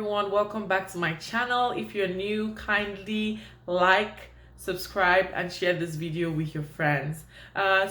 everyone, welcome back to my channel. If you're new, kindly like, subscribe and share this video with your friends.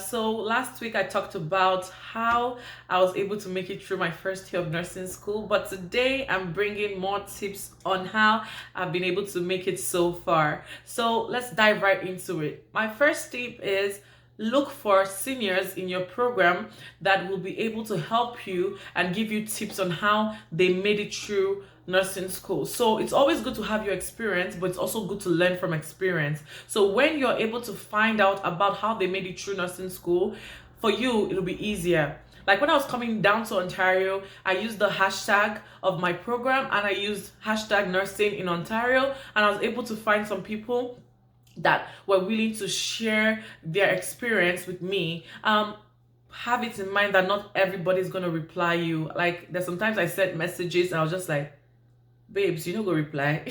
So last week I talked about how I was able to make it through my first year of nursing school, but today I'm bringing more tips on how I've been able to make it so far. So let's dive right into it. My first tip is look for seniors in your program that will be able to help you and give you tips on how they made it through nursing school. So it's always good to have your experience, but it's also good to learn from experience. So when you're able to find out about how they made it through nursing school, for you it'll be easier. Like when I was coming down to Ontario, I used the hashtag of my program and I used hashtag nursing in Ontario, and I was able to find some people that were willing to share their experience with me. Have it in mind that not everybody's gonna reply you. Like there's sometimes I sent messages and I was just like, babes, you know, go reply.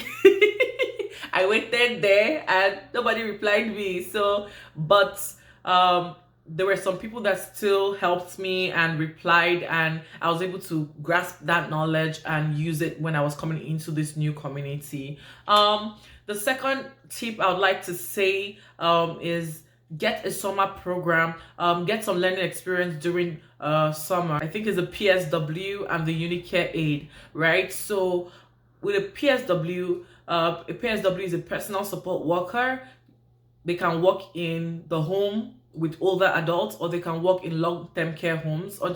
I waited there and nobody replied me. So, but there were some people that still helped me and replied, and I was able to grasp that knowledge and use it when I was coming into this new community. The second tip I would like to say is get a summer program, get some learning experience during summer. I think it's the PSW and the Unicare aid, right? So with a PSW is a personal support worker. They can work in the home with older adults, or they can work in long-term care homes, or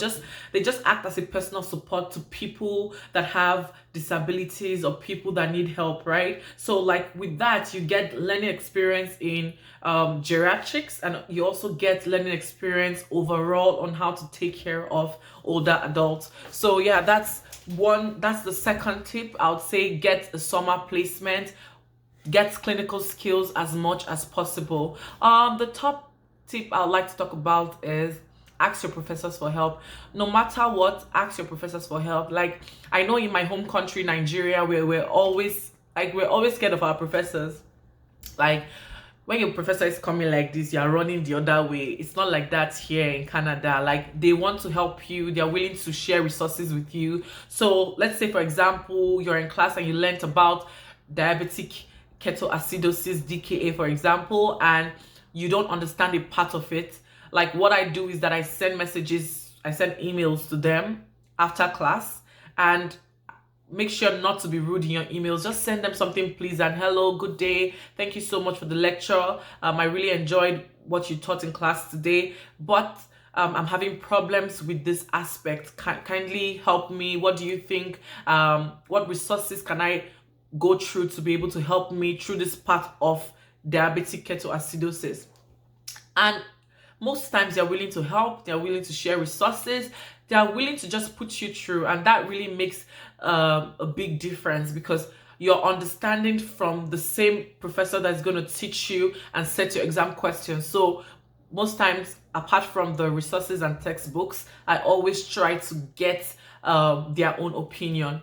they just act as a personal support to people that have disabilities or people that need help, right? So like with that, you get learning experience in geriatrics, and you also get learning experience overall on how to take care of older adults. So yeah, that's the second tip. I would say get a summer placement, get clinical skills as much as possible. The top tip I would like to talk about is ask your professors for help. No matter what, ask your professors for help. Like I know in my home country, Nigeria, where we're always scared of our professors. Like when your professor is coming like this, you're running the other way. It's not like that here in Canada. Like they want to help you, they're willing to share resources with you. So let's say, for example, you're in class and you learned about diabetic ketoacidosis, DKA, for example, and you don't understand a part of it. Like what I do is that I send emails to them after class, and make sure not to be rude in your emails. Just send them something please and hello, good day, thank you so much for the lecture. I really enjoyed what you taught in class today, but I'm having problems with this aspect. Kindly help me. What do you think? What resources can I go through to be able to help me through this part of diabetic ketoacidosis? And most times they're willing to help, they're willing to share resources, they're willing to just put you through, and that really makes a big difference, because you're understanding from the same professor that's going to teach you and set your exam questions. So most times, apart from the resources and textbooks, I always try to get their own opinion.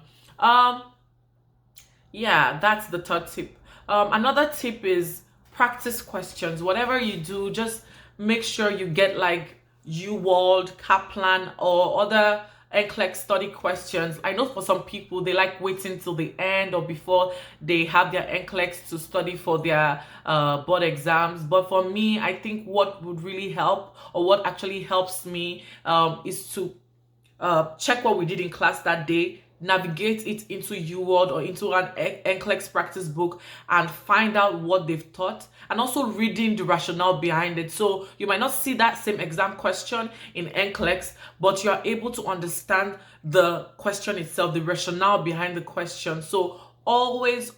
Yeah, that's the third tip. Another tip is practice questions. Whatever you do, just make sure you get like UWorld, Kaplan, or other NCLEX study questions. I know for some people, they like waiting till the end or before they have their NCLEX to study for their board exams. But for me, I think what would really help, or what actually helps me, is to check what we did in class that day, navigate it into UWorld or into an NCLEX practice book, and find out what they've taught, and also reading the rationale behind it. So you might not see that same exam question in NCLEX, but you are able to understand the question itself, the rationale behind the question. So always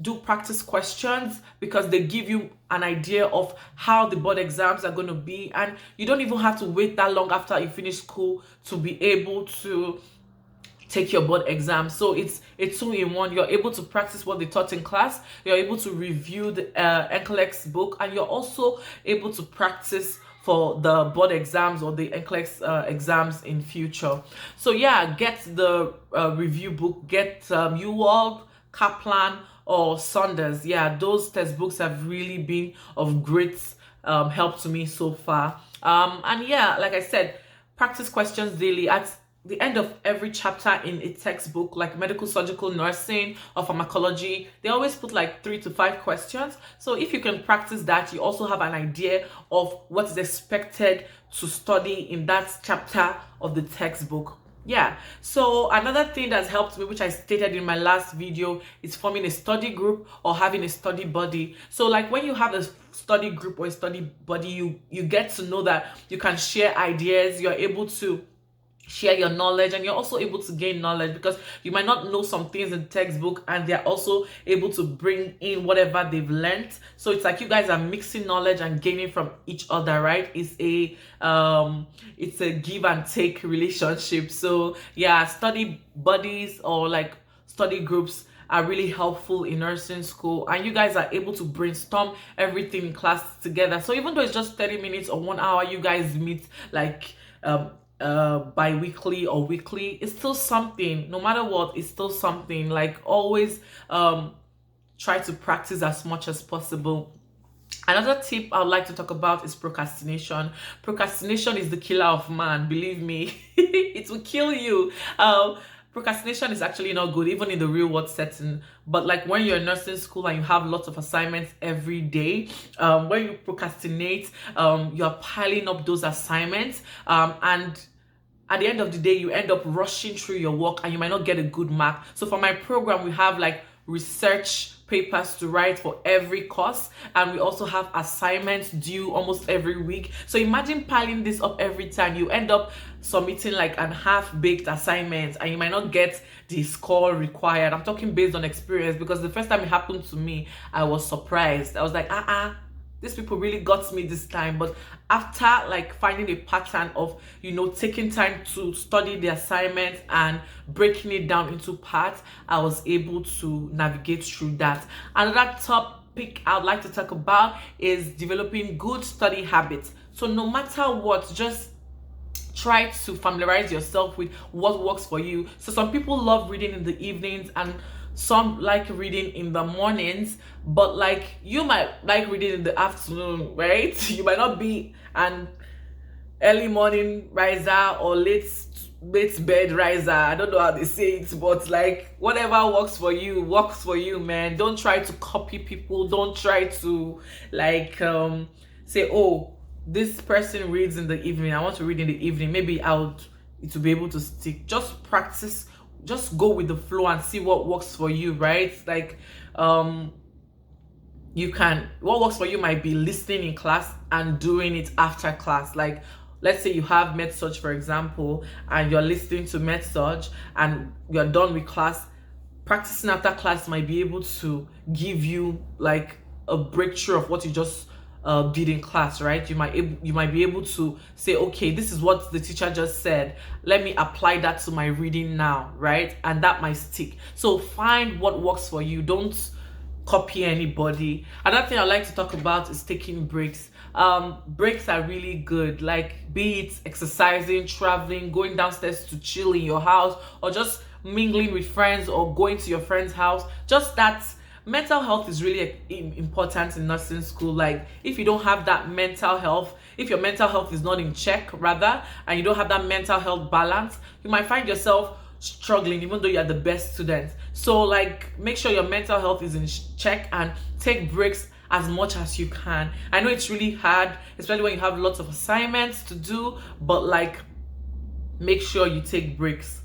do practice questions, because they give you an idea of how the board exams are going to be, and you don't even have to wait that long after you finish school to be able to take your board exam. So it's two in one. You're able to practice what they taught in class, you're able to review the NCLEX book, and you're also able to practice for the board exams or the NCLEX exams in future. So yeah, get the review book, get UWorld, Kaplan, or Saunders. Yeah, those textbooks have really been of great help to me so far. And yeah, like I said, practice questions daily. the end of every chapter in a textbook, like medical, surgical, nursing, or pharmacology, they always put like 3 to 5 questions. So if you can practice that, you also have an idea of what is expected to study in that chapter of the textbook. Yeah, so another thing that's helped me, which I stated in my last video, is forming a study group or having a study buddy. So like when you have a study group or a study buddy, you get to know that you can share ideas, you're able to share your knowledge, and you're also able to gain knowledge, because you might not know some things in the textbook and they're also able to bring in whatever they've learned. So it's like you guys are mixing knowledge and gaining from each other, right? It's a give and take relationship. So yeah, study buddies or like study groups are really helpful in nursing school, and you guys are able to brainstorm everything in class together. So even though it's just 30 minutes or 1 hour, you guys meet like bi-weekly or weekly, it's still something. No matter what, it's still something. Like always try to practice as much as possible. Another tip I would like to talk about is procrastination. Procrastination is the killer of man, believe me. It will kill you. Procrastination is actually not good, even in the real world setting. But like when you're in nursing school and you have lots of assignments every day, when you procrastinate, you're piling up those assignments, and at the end of the day, you end up rushing through your work and you might not get a good mark. So for my program, we have like research papers to write for every course, and we also have assignments due almost every week. So imagine piling this up every time. You end up submitting like an half-baked assignment and you might not get the score required. I'm talking based on experience, because the first time it happened to me, I was surprised. I was like, these people really got me this time. But after like finding a pattern of, taking time to study the assignment and breaking it down into parts, I was able to navigate through that. Another topic I would like to talk about is developing good study habits. So no matter what, just try to familiarize yourself with what works for you. So some people love reading in the evenings and some like reading in the mornings, but like you might like reading in the afternoon, right? You might not be an early morning riser or late bed riser. I don't know how they say it, but like whatever works for you, man. Don't try to copy people. Don't try to like say, oh, this person reads in the evening, I want to read in the evening. Maybe it will be able to stick. Just practice, just go with the flow and see what works for you, right? Like what works for you might be listening in class and doing it after class. Like let's say you have MedSurg, for example, and you're listening to MedSurg and you're done with class. Practicing after class might be able to give you like a breakthrough of what you just did in class, right? You might be able to say, okay, this is what the teacher just said, let me apply that to my reading now, right? And that might stick. So find what works for you. Don't copy anybody. Another thing I like to talk about is taking breaks. Breaks are really good, like be it exercising, traveling, going downstairs to chill in your house, or just mingling with friends or going to your friend's house. Just that mental health is really important in nursing school. Like if you don't have that mental health, if your mental health is not in check rather, and you don't have that mental health balance, you might find yourself struggling even though you're the best student. So like make sure your mental health is in check and take breaks as much as you can. I know it's really hard, especially when you have lots of assignments to do, but like make sure you take breaks.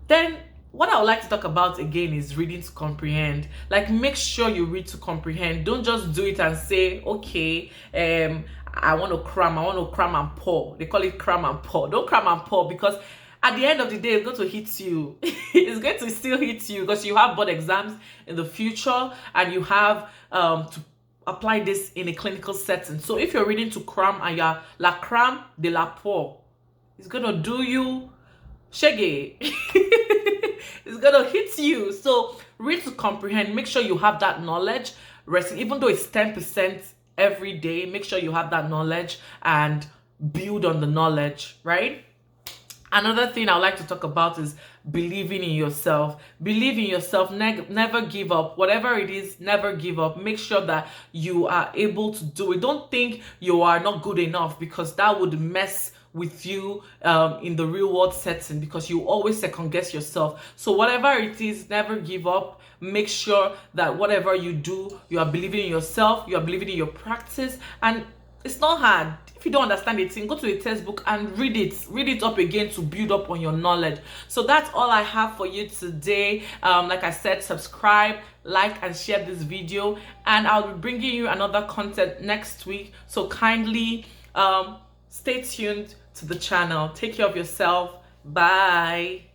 Then what I would like to talk about again is reading to comprehend. Like make sure you read to comprehend. Don't just do it and say, okay, I want to cram and pour. They call it cram and pour. Don't cram and pour, because at the end of the day, it's going to hit you. It's going to still hit you because you have board exams in the future and you have to apply this in a clinical setting. So if you're reading to cram and you're la cram de la pour, it's going to do you shaggy. It's going to hit you. So read to comprehend. Make sure you have that knowledge resting, even though it's 10% every day. Make sure you have that knowledge and build on the knowledge, right? Another thing I would like to talk about is believing in yourself. Believe in yourself. Never give up. Whatever it is, never give up. Make sure that you are able to do it. Don't think you are not good enough, because that would mess with you in the real world setting, because you always second guess yourself. So whatever it is, never give up. Make sure that whatever you do, you are believing in yourself, you are believing in your practice, and it's not hard. If you don't understand a thing, go to a textbook and read it up again to build up on your knowledge. So that's all I have for you today. Like I said, subscribe, like, and share this video, and I'll be bringing you another content next week. So kindly stay tuned to the channel. Take care of yourself. Bye.